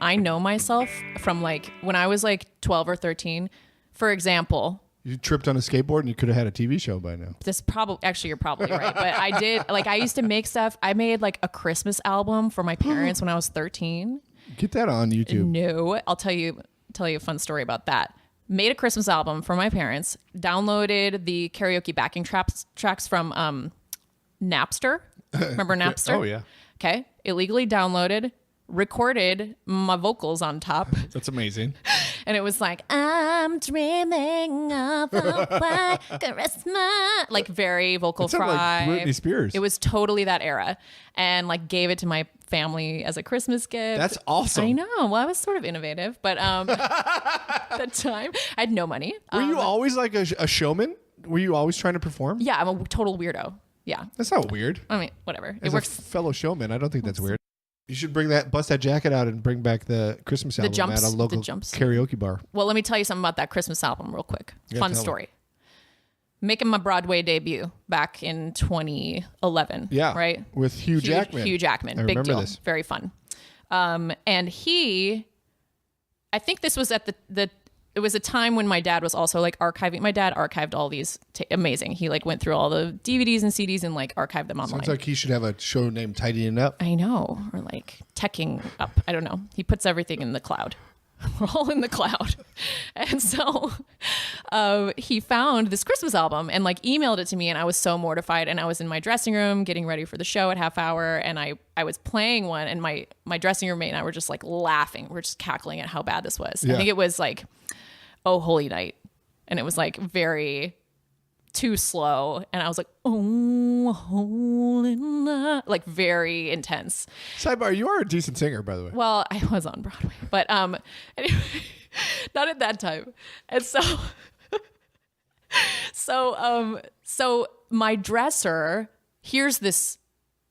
I know myself from like when I was like 12 or 13, for example. You tripped on a skateboard and you could have had a TV show by now. Actually, you're probably right. But I did, like, I used to make stuff. I made like a Christmas album for my parents when I was 13. Get that on YouTube. No, I'll tell you a fun story about that. Made a Christmas album for my parents, downloaded the karaoke backing tracks from Napster. Remember Napster? Oh, yeah. Okay. Illegally downloaded, recorded my vocals on top. That's amazing. And it was like, I'm dreaming of a white Christmas. Like very vocal fry. Like Britney Spears. It was totally that era. And like gave it to my family as a Christmas gift. That's awesome. I know. Well, I was sort of innovative, but at the time I had no money. Were you always like a showman? Were you always trying to perform? Yeah, I'm a total weirdo. Yeah. That's not weird. I mean, whatever. As it works. A fellow showman, I don't think that's weird. You should bust that jacket out and bring back the Christmas album at a local karaoke bar. Well, let me tell you something about that Christmas album real quick. Fun story. Making my Broadway debut back in 2011. Yeah. Right? With Hugh Jackman. Hugh Jackman. I Big deal. this. Very fun. And I think this was at it was a time when my dad was also like archiving. My dad archived all these. Amazing. He like went through all the DVDs and CDs and like archived them online. Sounds like he should have a show named Tidying Up. I know. Or like teching up. I don't know. He puts everything in the cloud. We're all in the cloud. And so he found this Christmas album and like emailed it to me, and I was so mortified. And I was in my dressing room getting ready for the show at half hour, and I was playing one, and my dressing roommate and I were just like laughing. We're just cackling at how bad this was. Yeah. I think it was like Oh Holy Night, and it was like very too slow, and I was like, oh holy night, like very intense. Sidebar, you are a decent singer, by the way. Well, I was on Broadway, but anyway, not at that time. And so my dresser hears this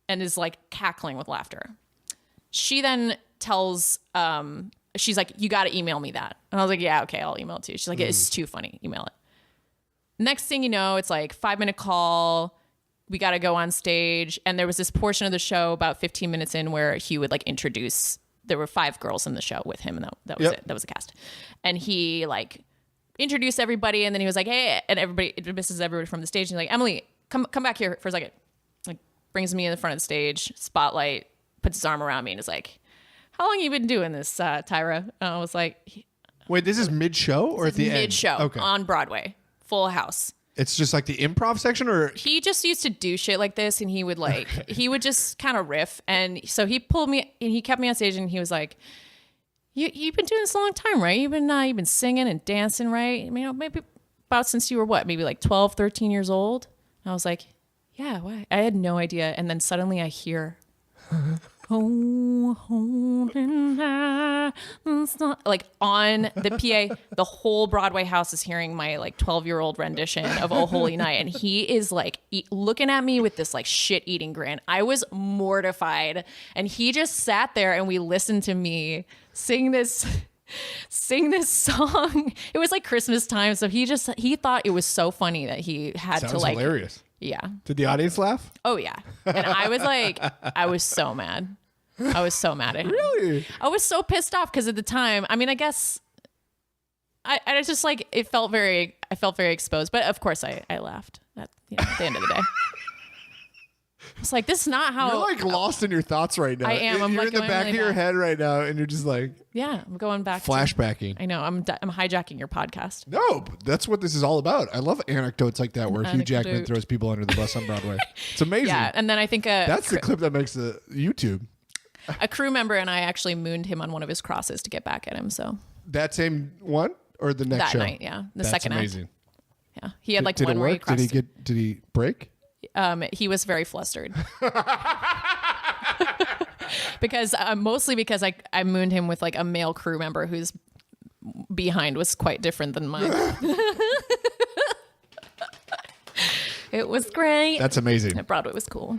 and is like cackling with laughter. She then tells she's like, you got to email me that. And I was like, yeah, okay, I'll email it to you. She's like, it's too funny. Email it. Next thing you know, it's like 5-minute call. We got to go on stage. And there was this portion of the show about 15 minutes in where he would like introduce, there were 5 girls in the show with him. And that was it. That was the cast. And he like introduced everybody. And then he was like, hey, and everybody, it misses everybody from the stage. And he's like, Emily, come back here for a second. Like brings me in the front of the stage, spotlight, puts his arm around me and is like, how long you been doing this, Tyra? And I was like, wait, this is mid-show or at the end? Mid-show. Okay. On Broadway. Full house. It's just like the improv section, or he just used to do shit like this, and he would like he would just kind of riff, and so he pulled me and he kept me on stage, and he was like, "You've been doing this a long time, right? You've been singing and dancing, right? I mean, maybe about since you were what, maybe like 12, 13 years old." And I was like, "Yeah, why?" I had no idea, and then suddenly I hear. Like on the PA, the whole Broadway house is hearing my like 12-year-old rendition of Oh Holy Night, and he is like looking at me with this like shit-eating grin. I was mortified, and he just sat there and we listened to me sing this song. It was like Christmas time, so he thought it was so funny that he had Sounds to like hilarious. Yeah. Did the audience laugh? Oh yeah. And I was like, I was so mad. I was so mad at him. Really? I was so pissed off because at the time, I mean, I guess I just like I felt very exposed, but of course I laughed at the end of the day. It's like, this is not how you're like lost in your thoughts right now. I am. You're like in the back of your head right now, and you're just like, yeah, I'm going back. Flashbacking. I know. I'm hijacking your podcast. No, that's what this is all about. I love anecdotes like that where Hugh Jackman throws people under the bus on Broadway. It's amazing. Yeah, and then I think that's the clip that makes the YouTube. A crew member and I actually mooned him on one of his crosses to get back at him. So that same one or the next show? That night, yeah, that's second amazing. Act. Yeah, he had like did one it where work? he crossed. Did he break? He was very flustered. Because mostly because I mooned him with like a male crew member whose behind was quite different than mine. It was great. That's amazing. Broadway was cool.